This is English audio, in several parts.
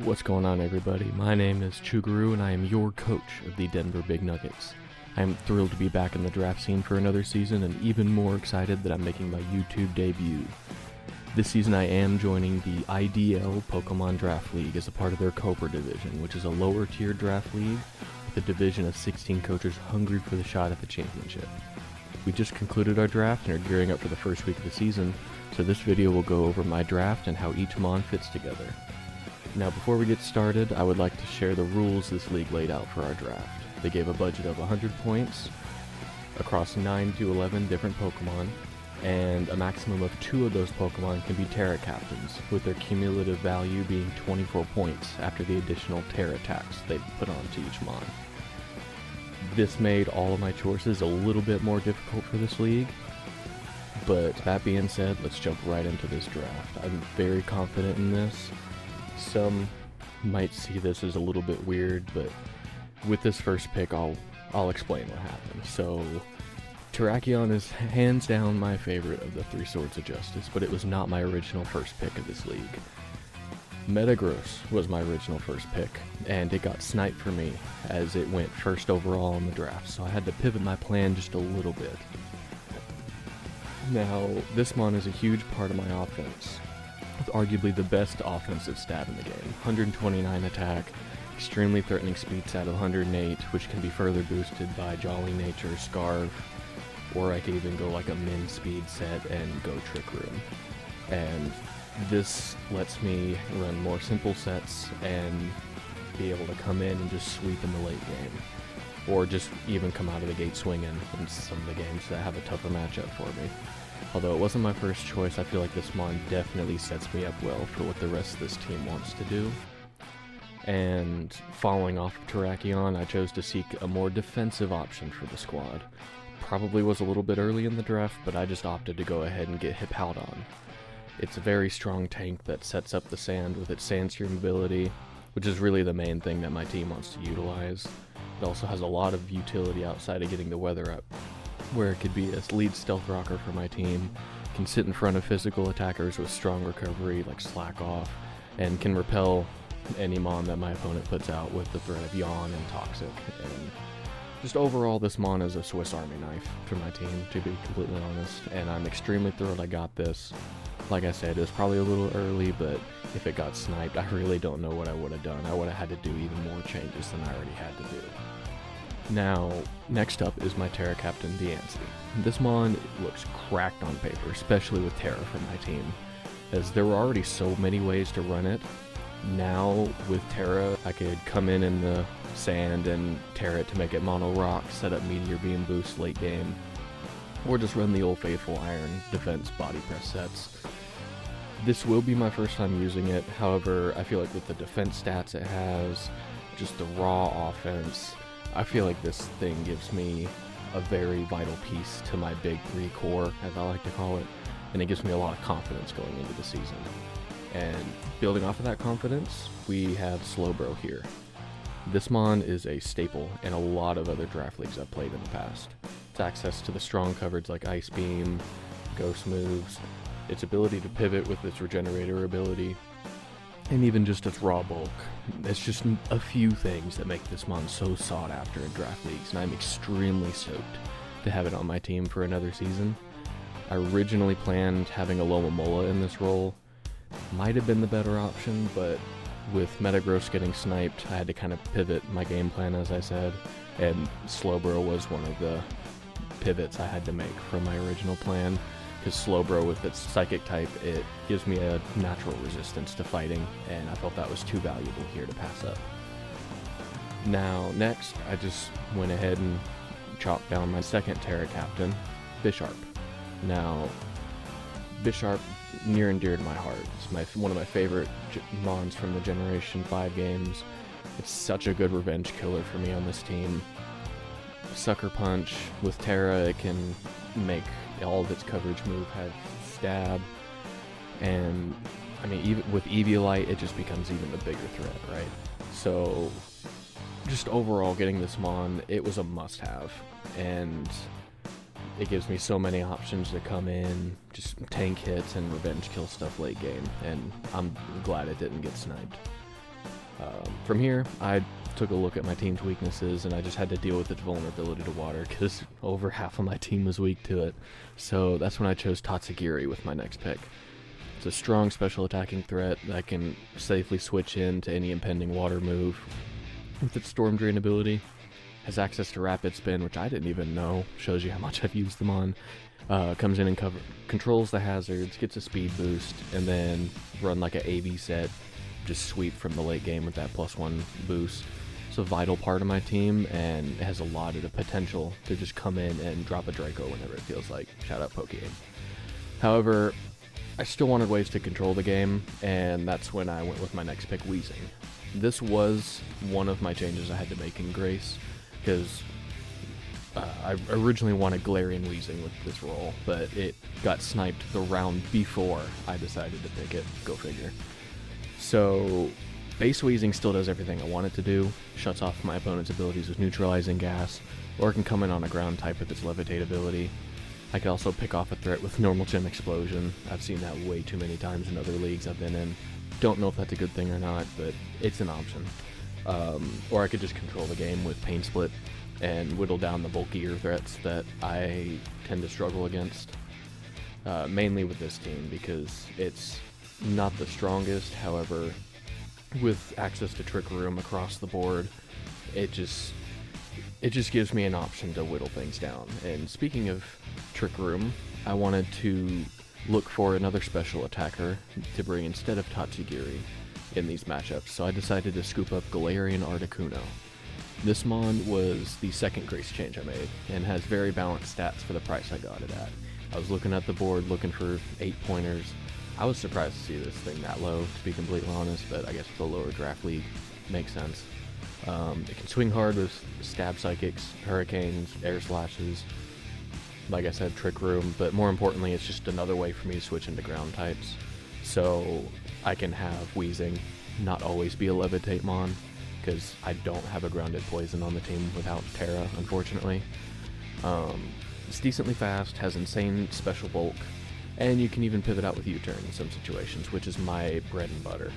What's going on, everybody? My name is Chuguru, and I am your coach of the Denver Big Nuggets. I am thrilled to be back in the draft scene for another season, and even more excited that I'm making my YouTube debut. This season I am joining the IDL Pokemon Draft League as a part of their Cobra division, which is a lower tier draft league with a division of 16 coaches hungry for the shot at the championship. We just concluded our draft and are gearing up for the first week of the season, so this video will go over my draft and how each mon fits together. Now, before we get started, I would like to share the rules this league laid out for our draft. They gave a budget of 100 points across 9 to 11 different Pokemon, and a maximum of 2 of those Pokemon can be Terra Captains, with their cumulative value being 24 points after the additional Terra attacks they put onto each mon. This made all of my choices a little bit more difficult for this league, but that being said, let's jump right into this draft. I'm very confident in this. Some might see this as a little bit weird, but with this first pick, I'll explain what happened. So, Terrakion is hands down my favorite of the Three Swords of Justice, but it was not my original first pick of this league. Metagross was my original first pick, and it got sniped for me as it went first overall in the draft, so I had to pivot my plan just a little bit. Now, this mon is a huge part of my offense, with arguably the best offensive stat in the game. 129 attack, extremely threatening speed stat of 108, which can be further boosted by Jolly Nature, Scarf, or I could even go like a min speed set and go Trick Room. And this lets me run more simple sets and be able to come in and just sweep in the late game. Or just even come out of the gate swinging in some of the games that have a tougher matchup for me. Although it wasn't my first choice, I feel like this mon definitely sets me up well for what the rest of this team wants to do. And following off of Terrakion, I chose to seek a more defensive option for the squad. Probably was a little bit early in the draft, but I just opted to go ahead and get Hippowdon. It's a very strong tank that sets up the sand with its Sandstream ability, which is really the main thing that my team wants to utilize. It also has a lot of utility outside of getting the weather up, where it could be a lead stealth rocker for my team, can sit in front of physical attackers with strong recovery like Slack Off, and can repel any mon that my opponent puts out with the threat of Yawn and Toxic. And just overall, this mon is a Swiss Army knife for my team, to be completely honest, and I'm extremely thrilled I got this. Like I said, it was probably a little early, but if it got sniped, I really don't know what I would have done. I would have had to do even more changes than I already had to do. Now, next up is my Terra Captain, Diancie. This mon looks cracked on paper, especially with Terra for my team, as there were already so many ways to run it. Now, with Terra, I could come in the sand and Terra it to make it mono rock, set up Meteor Beam boost late game, or just run the old faithful Iron defense body press sets. This will be my first time using it, however, I feel like with the defense stats it has, just the raw offense, I feel like this thing gives me a very vital piece to my big 3 core, as I like to call it, and it gives me a lot of confidence going into the season. And building off of that confidence, we have Slowbro here. This mon is a staple in a lot of other draft leagues I've played in the past. It's access to the strong coverage like Ice Beam, Ghost moves, its ability to pivot with its Regenerator ability, and even just its raw bulk. It's just a few things that make this mon so sought after in draft leagues, and I'm extremely stoked to have it on my team for another season. I originally planned having a Lomomola in this role. Might have been the better option, but with Metagross getting sniped, I had to kind of pivot my game plan, as I said, and Slowbro was one of the pivots I had to make from my original plan, because Slowbro with its Psychic type, it gives me a natural resistance to fighting, and I felt that was too valuable here to pass up. Now, next, I just went ahead and chopped down my second Terra Captain, Bisharp. Now, Bisharp, near and dear to my heart. It's one of my favorite mons from the Generation 5 games. It's such a good revenge killer for me on this team. Sucker Punch, with Terra, it can make all of its coverage move have stab, and I mean, even with Eviolite, it just becomes even a bigger threat, right? So, just overall, getting this mon, it was a must-have, and it gives me so many options to come in, just tank hits and revenge kill stuff late game, and I'm glad it didn't get sniped. From here, I took a look at my team's weaknesses, and I just had to deal with its vulnerability to water because over half of my team was weak to it. So that's when I chose Tatsugiri with my next pick. It's a strong special attacking threat that can safely switch in to any impending water move. With its Storm Drain ability, has access to Rapid Spin, which I didn't even know, shows you how much I've used them on. Comes in and controls the hazards, gets a speed boost, and then run like an AV set, just sweep from the late game with that +1 boost. It's a vital part of my team, and it has a lot of the potential to just come in and drop a Draco whenever it feels like. Shout out Pokegame. However, I still wanted ways to control the game, and that's when I went with my next pick, Weezing. This was one of my changes I had to make in Grace, because I originally wanted Galarian Weezing with this role, but it got sniped the round before I decided to pick it. Go figure. So, base Weezing still does everything I want it to do, shuts off my opponent's abilities with Neutralizing Gas, or it can come in on a ground type with its Levitate ability. I can also pick off a threat with Normal Gem Explosion. I've seen that way too many times in other leagues I've been in. Don't know if that's a good thing or not, but it's an option. Or I could just control the game with Pain Split and whittle down the bulkier threats that I tend to struggle against. Mainly with this team because it's not the strongest. However, with access to Trick Room across the board, it just gives me an option to whittle things down. And speaking of Trick Room, I wanted to look for another special attacker to bring instead of Tatsugiri in these matchups, so I decided to scoop up Galarian Articuno. This mon was the second Grace change I made, and has very balanced stats for the price I got it at. I was looking at the board looking for 8 pointers. I was surprised to see this thing that low, to be completely honest, but I guess with a lower draft league, makes sense. It can swing hard with Stab Psychics, Hurricanes, Air Slashes, like I said, Trick Room, but more importantly, it's just another way for me to switch into ground types. So I can have Weezing not always be a Levitate mon, because I don't have a grounded poison on the team without Terra, unfortunately. It's decently fast, has insane special bulk, and you can even pivot out with U-turn in some situations, which is my bread and butter.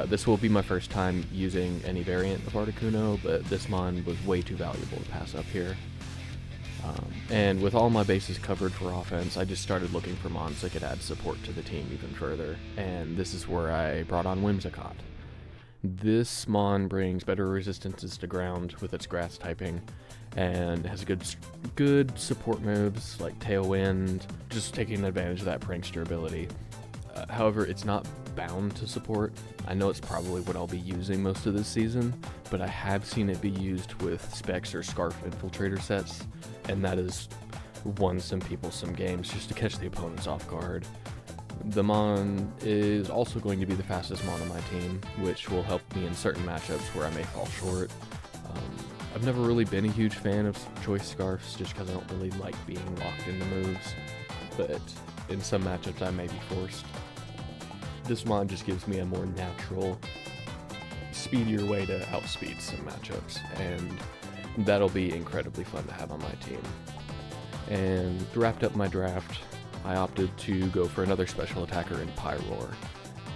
This will be my first time using any variant of Articuno, but this mon was way too valuable to pass up here. And with all my bases covered for offense, I just started looking for mons that could add support to the team even further, and this is where I brought on Whimsicott. This mon brings better resistances to ground with its grass typing, and has good support moves like Tailwind, just taking advantage of that prankster ability. However, it's not bound to support. I know it's probably what I'll be using most of this season, but I have seen it be used with Specs or Scarf Infiltrator sets, and that has won some people some games just to catch the opponents off guard. The mon is also going to be the fastest mon on my team, which will help me in certain matchups where I may fall short. I've never really been a huge fan of Choice Scarfs just because I don't really like being locked into moves, but in some matchups I may be forced. This mon just gives me a more natural, speedier way to outspeed some matchups, and that'll be incredibly fun to have on my team. And to wrap up my draft, I opted to go for another special attacker in Pyroar.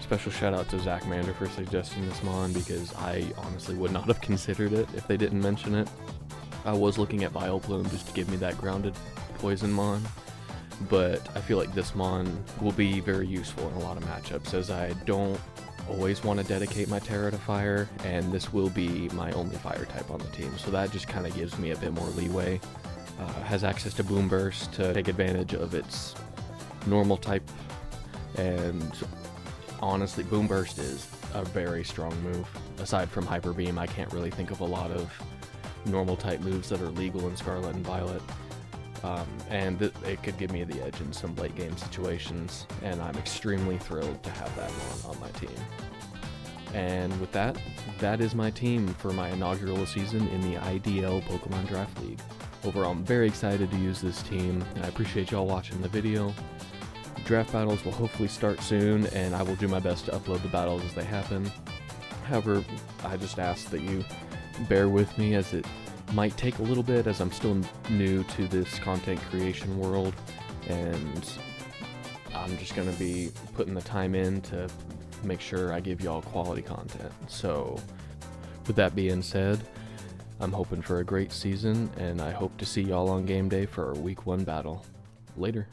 Special shout out to Zach Mander for suggesting this mon, because I honestly would not have considered it if they didn't mention it. I was looking at Vileplume just to give me that grounded poison mon, but I feel like this mon will be very useful in a lot of matchups, as I don't always want to dedicate my Terra to fire, and this will be my only fire type on the team, so that just kind of gives me a bit more leeway. Has access to Boom Burst to take advantage of its normal type, and honestly, Boom Burst is a very strong move. Aside from Hyper Beam, I can't really think of a lot of normal type moves that are legal in Scarlet and Violet. And it could give me the edge in some late game situations, and I'm extremely thrilled to have that on my team. And with that, that is my team for my inaugural season in the IDL Pokemon Draft League. Overall, I'm very excited to use this team, and I appreciate y'all watching the video. Draft battles will hopefully start soon, and I will do my best to upload the battles as they happen. However, I just ask that you bear with me, as it might take a little bit, as I'm still new to this content creation world, and I'm just going to be putting the time in to make sure I give y'all quality content. So With that being said, I'm hoping for a great season, and I hope to see y'all on game day for our week 1 battle. Later.